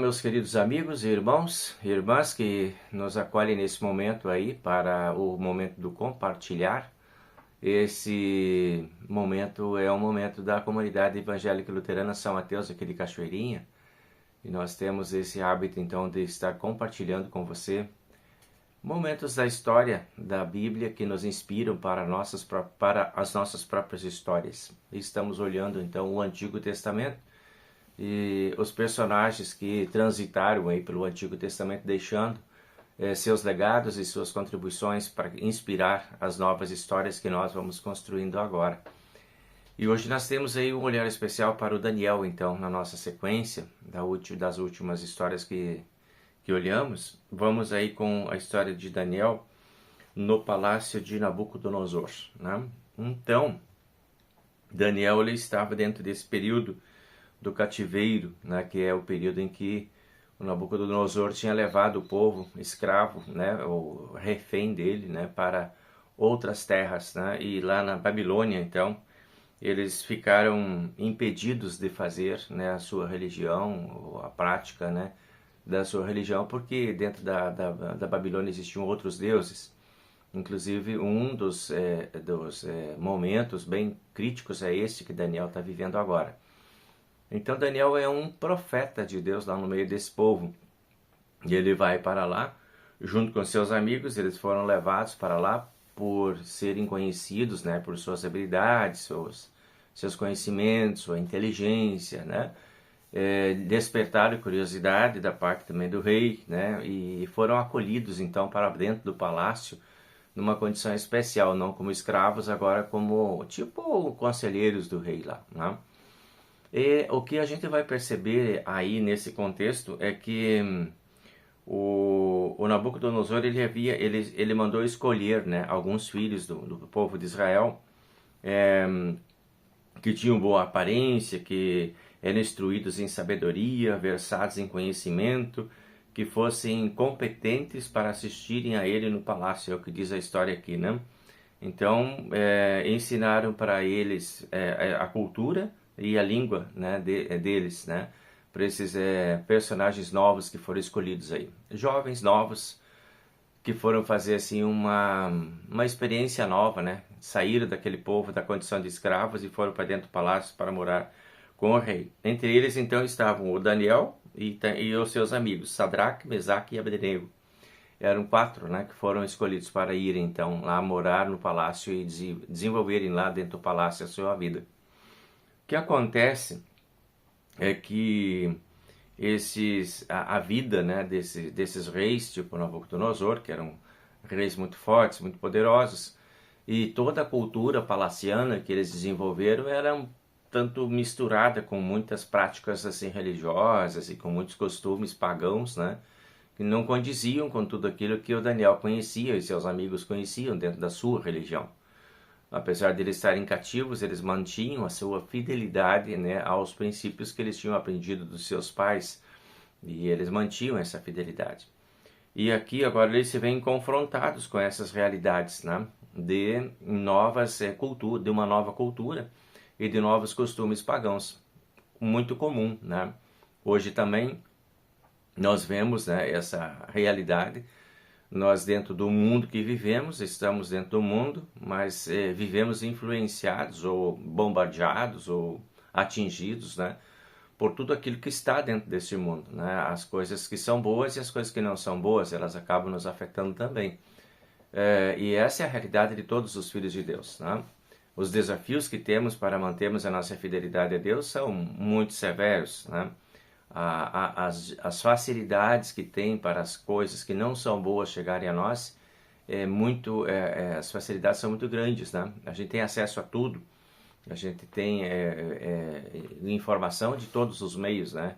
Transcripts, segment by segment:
Meus queridos amigos, irmãos e irmãs que nos acolhem nesse momento aí para o momento do compartilhar. Esse momento é um momento da comunidade evangélica luterana São Mateus, aqui de Cachoeirinha, e nós temos esse hábito então de estar compartilhando com você momentos da história da Bíblia que nos inspiram para as nossas próprias histórias. Estamos olhando então o Antigo Testamento e os personagens que transitaram aí pelo Antigo Testamento, deixando seus legados e suas contribuições para inspirar as novas histórias que nós vamos construindo agora. E hoje nós temos aí um olhar especial para o Daniel, então, na nossa sequência das últimas histórias que olhamos. Vamos aí com a história de Daniel no palácio de Nabucodonosor, né? Então, Daniel ele estava dentro desse período do cativeiro, né, que é o período em que o Nabucodonosor tinha levado o povo escravo, né, o refém dele, né, para outras terras, né, e lá na Babilônia, então, eles ficaram impedidos de fazer, né, a sua religião, a prática, né, da sua religião, porque dentro da Babilônia existiam outros deuses. Inclusive, um dos momentos bem críticos é esse que Daniel está vivendo agora. Então Daniel é um profeta de Deus lá no meio desse povo. E ele vai para lá, junto com seus amigos. Eles foram levados para lá por serem conhecidos, né, por suas habilidades, seus conhecimentos, sua inteligência, né? Despertaram curiosidade da parte também do rei, né? E foram acolhidos então para dentro do palácio, numa condição especial, não como escravos, agora como tipo conselheiros do rei lá, né? E o que a gente vai perceber aí nesse contexto é que o Nabucodonosor ele mandou escolher, né, alguns filhos do povo de Israel que tinham boa aparência, que eram instruídos em sabedoria, versados em conhecimento, que fossem competentes para assistirem a ele no palácio, é o que diz a história aqui, né? Então, ensinaram para eles a cultura e a língua, né, deles, né, para esses personagens novos que foram escolhidos aí. Jovens novos que foram fazer assim uma experiência nova, né? Saíram daquele povo da condição de escravos e foram para dentro do palácio para morar com o rei. Entre eles então estavam o Daniel e os seus amigos, Sadraque, Mesaque e Abednego. Eram 4, né, que foram escolhidos para irem então lá morar no palácio e desenvolverem lá dentro do palácio a sua vida. O que acontece é que a vida, né, desses reis, tipo Nabucodonosor, que eram reis muito fortes, muito poderosos, e toda a cultura palaciana que eles desenvolveram era um tanto misturada com muitas práticas assim religiosas e com muitos costumes pagãos, né, que não condiziam com tudo aquilo que o Daniel conhecia e seus amigos conheciam dentro da sua religião. Apesar de eles estarem cativos, eles mantinham a sua fidelidade, né, aos princípios que eles tinham aprendido dos seus pais, e eles mantinham essa fidelidade. E aqui agora eles se veem confrontados com essas realidades, né, de uma nova cultura e de novos costumes pagãos, muito comum, né? Hoje também nós vemos, né, essa realidade. Nós dentro do mundo que vivemos, estamos dentro do mundo, mas vivemos influenciados ou bombardeados ou atingidos, né, por tudo aquilo que está dentro desse mundo, né? As coisas que são boas e as coisas que não são boas, elas acabam nos afetando também. E essa é a realidade de todos os filhos de Deus, né? Os desafios que temos para mantermos a nossa fidelidade a Deus são muito severos, né? As facilidades que tem para as coisas que não são boas chegarem a nós, as facilidades são muito grandes, né? A gente tem acesso a tudo, a gente tem informação de todos os meios, né?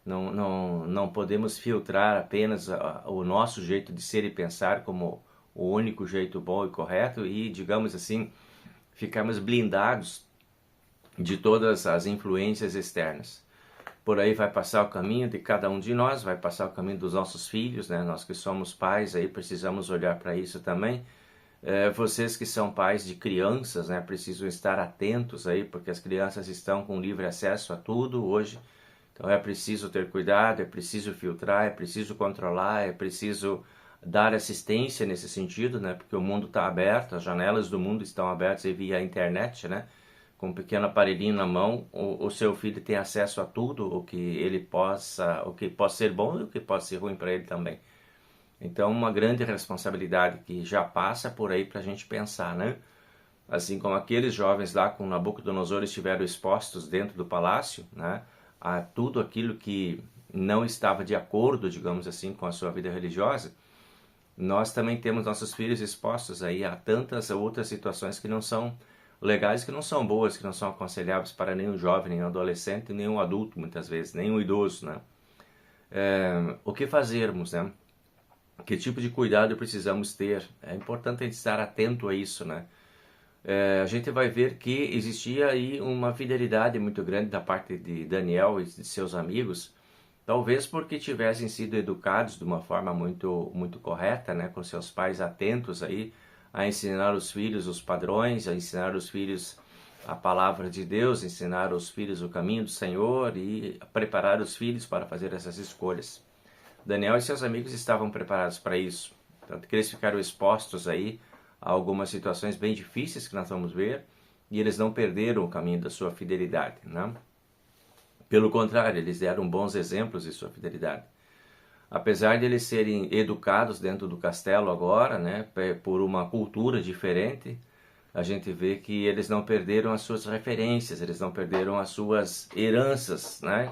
Não podemos filtrar apenas o nosso jeito de ser e pensar como o único jeito bom e correto e, digamos assim, ficarmos blindados de todas as influências externas. Por aí vai passar o caminho de cada um de nós, vai passar o caminho dos nossos filhos, né? Nós que somos pais aí precisamos olhar para isso também. Vocês que são pais de crianças, né, precisam estar atentos aí, porque as crianças estão com livre acesso a tudo hoje, Então é preciso ter cuidado, é preciso filtrar, é preciso controlar, é preciso dar assistência nesse sentido, né? Porque o mundo está aberto, as janelas do mundo estão abertas via internet, né? Com um pequeno aparelhinho na mão, o seu filho tem acesso a tudo, o que possa ser bom e o que pode ser ruim para ele também. Então, uma grande responsabilidade que já passa por aí para a gente pensar, né? Assim como aqueles jovens lá com Nabucodonosor estiveram expostos dentro do palácio, né? A tudo aquilo que não estava de acordo, digamos assim, com a sua vida religiosa, nós também temos nossos filhos expostos aí a tantas outras situações que não são legais, que não são boas, que não são aconselháveis para nenhum jovem, nenhum adolescente, nenhum adulto, muitas vezes, nenhum idoso, né? O que fazermos, né? Que tipo de cuidado precisamos ter? É importante a gente estar atento a isso, né? A gente vai ver que existia aí uma fidelidade muito grande da parte de Daniel e de seus amigos, talvez porque tivessem sido educados de uma forma muito correta, né? Com seus pais atentos aí a ensinar os filhos os padrões, a ensinar os filhos a palavra de Deus, ensinar os filhos o caminho do Senhor e preparar os filhos para fazer essas escolhas. Daniel e seus amigos estavam preparados para isso, tanto que eles ficaram expostos aí a algumas situações bem difíceis que nós vamos ver, e eles não perderam o caminho da sua fidelidade, né? Pelo contrário, eles deram bons exemplos de sua fidelidade. Apesar de eles serem educados dentro do castelo agora, né, por uma cultura diferente, a gente vê que eles não perderam as suas referências, eles não perderam as suas heranças, né,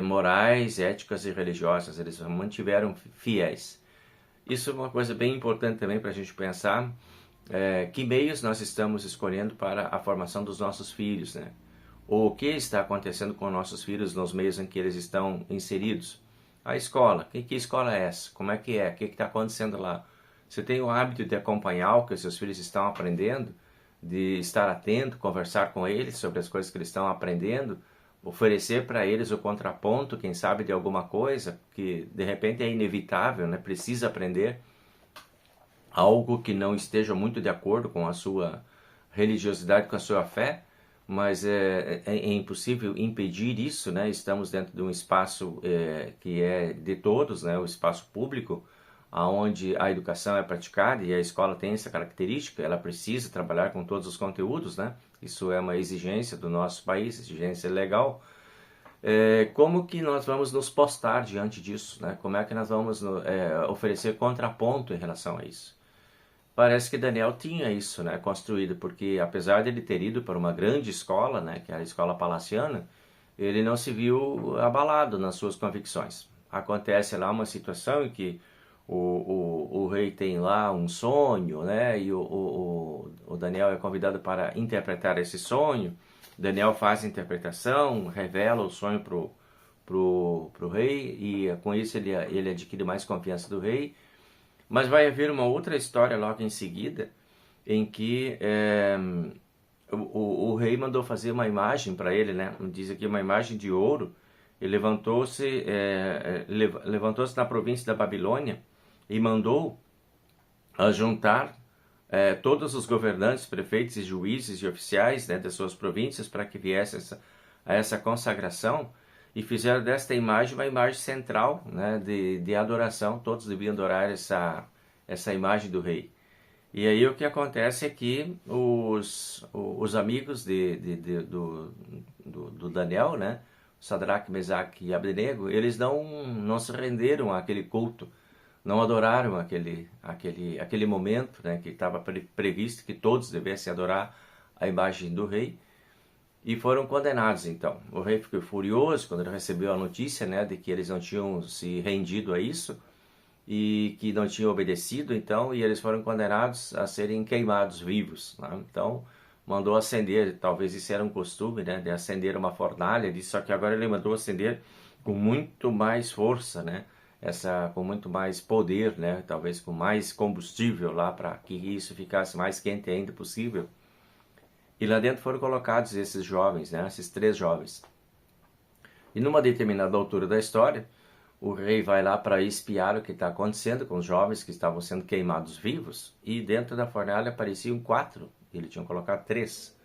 morais, éticas e religiosas, eles mantiveram fiéis. Isso é uma coisa bem importante também para a gente pensar, que meios nós estamos escolhendo para a formação dos nossos filhos, né? Ou o que está acontecendo com nossos filhos nos meios em que eles estão inseridos. A escola, que escola é essa? Como é? O que está acontecendo lá? Você tem o hábito de acompanhar o que os seus filhos estão aprendendo, de estar atento, conversar com eles sobre as coisas que eles estão aprendendo, oferecer para eles o contraponto, quem sabe, de alguma coisa que de repente é inevitável, né? Precisa aprender algo que não esteja muito de acordo com a sua religiosidade, com a sua fé, mas é impossível impedir isso, né? Estamos dentro de um espaço que é de todos, né? O espaço público, onde a educação é praticada, e a escola tem essa característica, ela precisa trabalhar com todos os conteúdos, né? Isso é uma exigência do nosso país, exigência legal. Como que nós vamos nos postar diante disso, né? Como é que nós vamos oferecer contraponto em relação a isso? Parece que Daniel tinha isso, né, construído, porque apesar de ele ter ido para uma grande escola, né, que era a escola palaciana, ele não se viu abalado nas suas convicções. Acontece lá uma situação em que o rei tem lá um sonho, né, e o Daniel é convidado para interpretar esse sonho. Daniel faz a interpretação, revela o sonho pro rei, e com isso ele adquire mais confiança do rei. Mas vai haver uma outra história logo em seguida, em que o rei mandou fazer uma imagem para ele, né? Diz aqui uma imagem de ouro. Ele levantou-se na província da Babilônia e mandou juntar todos os governantes, prefeitos e juízes e oficiais, né, das suas províncias para que viessem a essa consagração. E fizeram desta imagem uma imagem central, né, de adoração. Todos deviam adorar essa imagem do rei. E aí o que acontece é que os amigos do Daniel, né, Sadraque, Mesaque e Abdenego, eles não se renderam àquele culto, não adoraram aquele momento, né, que estava previsto que todos devessem adorar a imagem do rei. E foram condenados, então. O rei ficou furioso quando ele recebeu a notícia, né, de que eles não tinham se rendido a isso e que não tinham obedecido, então, e eles foram condenados a serem queimados vivos, né? Então, mandou acender, talvez isso era um costume, né, de acender uma fornalha, só que agora ele mandou acender com muito mais força, né, com muito mais poder, né, talvez com mais combustível lá para que isso ficasse mais quente ainda possível. E lá dentro foram colocados esses jovens, né? Esses 3 jovens. E numa determinada altura da história, o rei vai lá para espiar o que está acontecendo com os jovens que estavam sendo queimados vivos. E dentro da fornalha apareciam 4. Ele tinha colocado 3.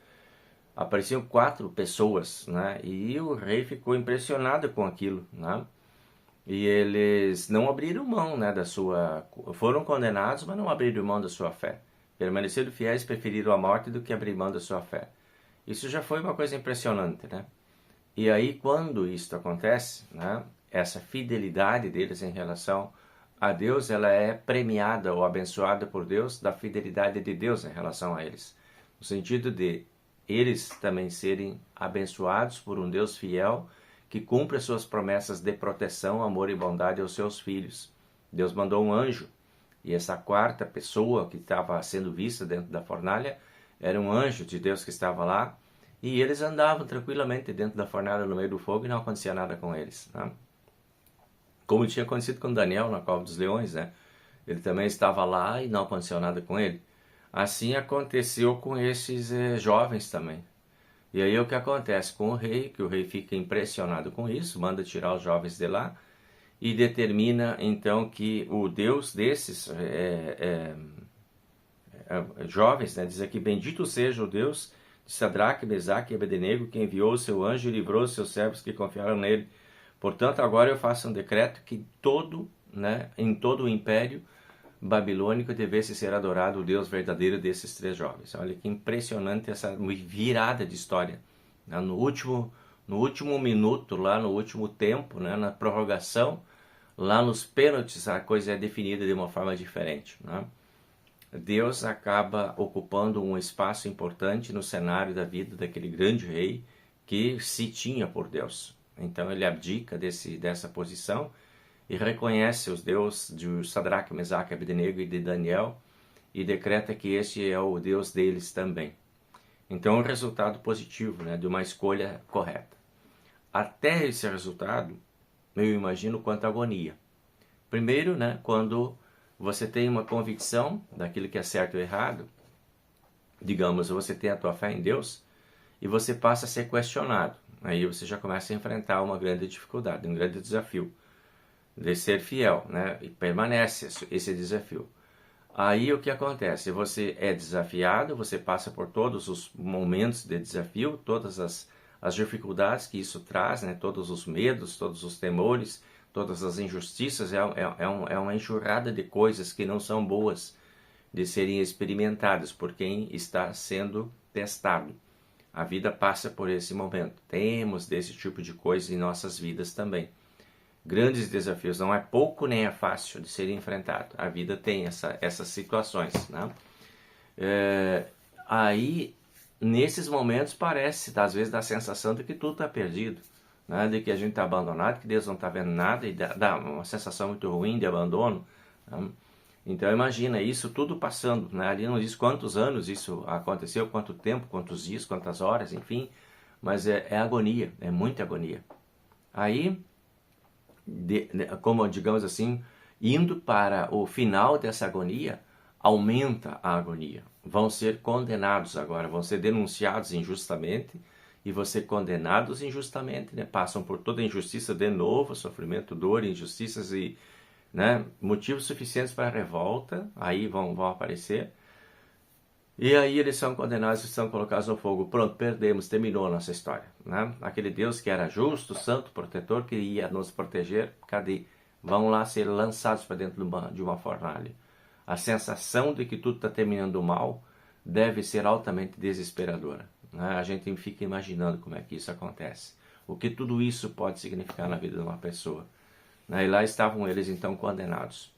apareciam 4 pessoas, né? E o rei ficou impressionado com aquilo, né? E eles não abriram mão, né, foram condenados, mas não abriram mão da sua fé. Permaneceram fiéis, preferiram a morte do que abrir mão da sua fé. Isso já foi uma coisa impressionante, né? E aí, quando isso acontece, né, essa fidelidade deles em relação a Deus, ela é premiada ou abençoada por Deus da fidelidade de Deus em relação a eles. No sentido de eles também serem abençoados por um Deus fiel que cumpre as suas promessas de proteção, amor e bondade aos seus filhos. Deus mandou um anjo, e essa 4ª pessoa que estava sendo vista dentro da fornalha era um anjo de Deus que estava lá, e eles andavam tranquilamente dentro da fornalha no meio do fogo e não acontecia nada com eles, né? Como tinha acontecido com Daniel na cova dos leões, né? Ele também estava lá e não aconteceu nada com ele. Assim aconteceu com esses jovens também. E aí o que acontece com o rei, que o rei fica impressionado com isso, manda tirar os jovens de lá e determina então que o Deus desses jovens, né, diz aqui, bendito seja o Deus de Sadraque, Mesaque e Abednego, que enviou o seu anjo e livrou os seus servos que confiaram nele. Portanto, agora eu faço um decreto que em todo o império babilônico devesse ser adorado o Deus verdadeiro desses 3 jovens. Olha que impressionante essa virada de história. No último minuto, lá no último tempo, né, na prorrogação, lá nos pênaltis, a coisa é definida de uma forma diferente, né? Deus acaba ocupando um espaço importante no cenário da vida daquele grande rei que se tinha por Deus. Então ele abdica dessa posição e reconhece os deuses de Sadraque, Mesaque, Abednego e de Daniel e decreta que este é o Deus deles também. Então, um resultado positivo, né, de uma escolha correta. Até esse resultado, eu imagino quanta agonia. Primeiro, né, quando você tem uma convicção daquilo que é certo ou errado, digamos, você tem a tua fé em Deus e você passa a ser questionado. Aí você já começa a enfrentar uma grande dificuldade, um grande desafio de ser fiel, né? E permanece esse desafio. Aí o que acontece? Você é desafiado, você passa por todos os momentos de desafio, todas as dificuldades que isso traz, né? Todos os medos, todos os temores, todas as injustiças, é uma enxurrada de coisas que não são boas de serem experimentadas por quem está sendo testado. A vida passa por esse momento. Temos desse tipo de coisa em nossas vidas também. Grandes desafios, não é pouco nem é fácil de ser enfrentado. A vida tem essas situações, né? Aí, nesses momentos, parece, às vezes, dá a sensação de que tudo está perdido, né? De que a gente está abandonado, que Deus não está vendo nada, e dá uma sensação muito ruim de abandono, né? Então imagina isso tudo passando, né? Ali não diz quantos anos isso aconteceu, quanto tempo, quantos dias, quantas horas, enfim, mas é agonia, é muita agonia. Aí, como digamos assim, indo para o final dessa agonia, aumenta a agonia. Vão ser condenados agora, vão ser denunciados injustamente e vão ser condenados injustamente, né? Passam por toda a injustiça de novo, sofrimento, dor, injustiças e, né, motivos suficientes para a revolta, aí vão aparecer. E aí eles são condenados e são colocados no fogo. Pronto, perdemos, terminou a nossa história, né? Aquele Deus que era justo, santo, protetor, que ia nos proteger, cadê? Vão lá ser lançados para dentro de uma fornalha. A sensação de que tudo está terminando mal deve ser altamente desesperadora, né? A gente fica imaginando como é que isso acontece. O que tudo isso pode significar na vida de uma pessoa. E lá estavam eles então condenados.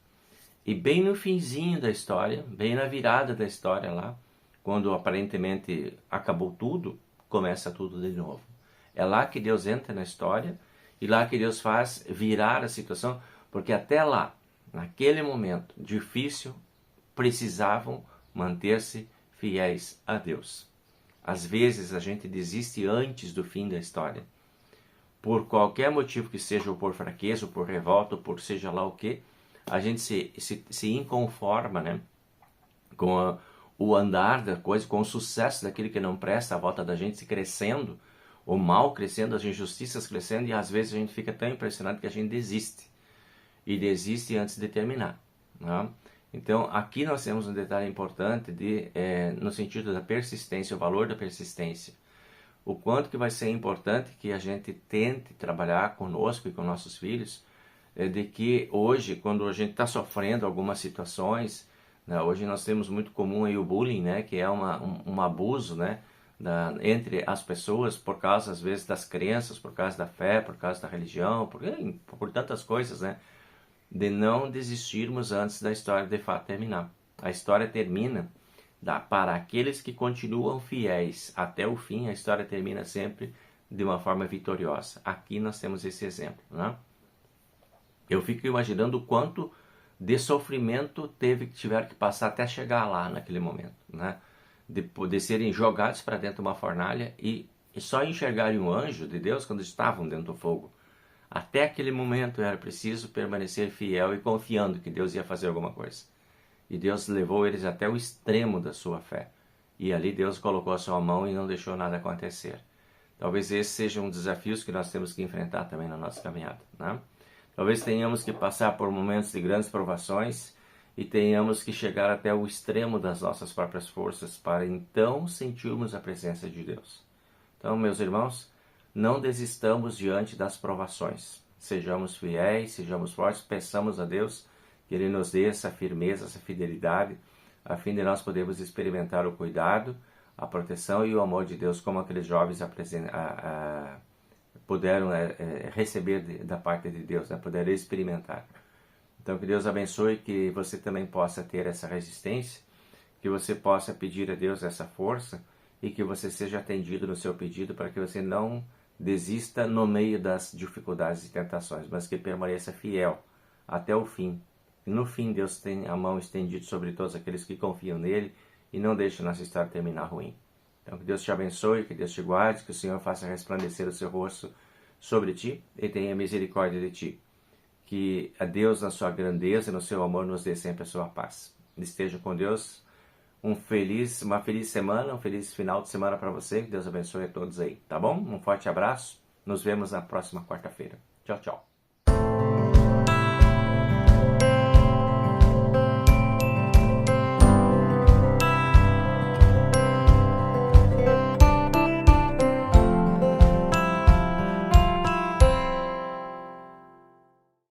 E bem no finzinho da história, bem na virada da história lá, quando aparentemente acabou tudo, começa tudo de novo. É lá que Deus entra na história e lá que Deus faz virar a situação, porque até lá, naquele momento difícil, precisavam manter-se fiéis a Deus. Às vezes a gente desiste antes do fim da história. Por qualquer motivo que seja, ou por fraqueza, ou por revolta, ou por seja lá o que, a gente se inconforma, né, com o andar da coisa, com o sucesso daquilo que não presta à volta da gente, se crescendo, o mal crescendo, as injustiças crescendo, e às vezes a gente fica tão impressionado que a gente desiste. E desiste antes de terminar, né? Então, aqui nós temos um detalhe importante no sentido da persistência, o valor da persistência. o quanto que vai ser importante que a gente tente trabalhar conosco e com nossos filhos, de que hoje, quando a gente está sofrendo algumas situações, né, hoje nós temos muito comum aí o bullying, né, que é um abuso, né, entre as pessoas por causa, às vezes, das crenças, por causa da fé, por causa da religião, por tantas coisas, né, de não desistirmos antes da história de fato terminar. A história termina para aqueles que continuam fiéis até o fim, a história termina sempre de uma forma vitoriosa. Aqui nós temos esse exemplo, né? Eu fico imaginando o quanto de sofrimento tiveram que passar até chegar lá naquele momento, né? De serem jogados para dentro de uma fornalha e só enxergarem um anjo de Deus quando estavam dentro do fogo. Até aquele momento era preciso permanecer fiel e confiando que Deus ia fazer alguma coisa. E Deus levou eles até o extremo da sua fé. E ali Deus colocou a sua mão e não deixou nada acontecer. Talvez esses sejam desafios que nós temos que enfrentar também na nossa caminhada, né? Talvez tenhamos que passar por momentos de grandes provações e tenhamos que chegar até o extremo das nossas próprias forças para então sentirmos a presença de Deus. Então, meus irmãos, não desistamos diante das provações. Sejamos fiéis, sejamos fortes, peçamos a Deus que Ele nos dê essa firmeza, essa fidelidade, a fim de nós podermos experimentar o cuidado, a proteção e o amor de Deus, como aqueles jovens puderam receber da parte de Deus, né? Puderam experimentar. Então, que Deus abençoe, que você também possa ter essa resistência, que você possa pedir a Deus essa força e que você seja atendido no seu pedido para que você não desista no meio das dificuldades e tentações, mas que permaneça fiel até o fim. E no fim, Deus tem a mão estendida sobre todos aqueles que confiam nele e não deixe nossa história terminar ruim. Então, que Deus te abençoe, que Deus te guarde, que o Senhor faça resplandecer o seu rosto sobre ti e tenha misericórdia de ti. Que a Deus, na sua grandeza e no seu amor, nos dê sempre a sua paz. Esteja com Deus. Uma feliz semana, um feliz final de semana para você. Que Deus abençoe a todos aí, tá bom? Um forte abraço. Nos vemos na próxima quarta-feira. Tchau, tchau.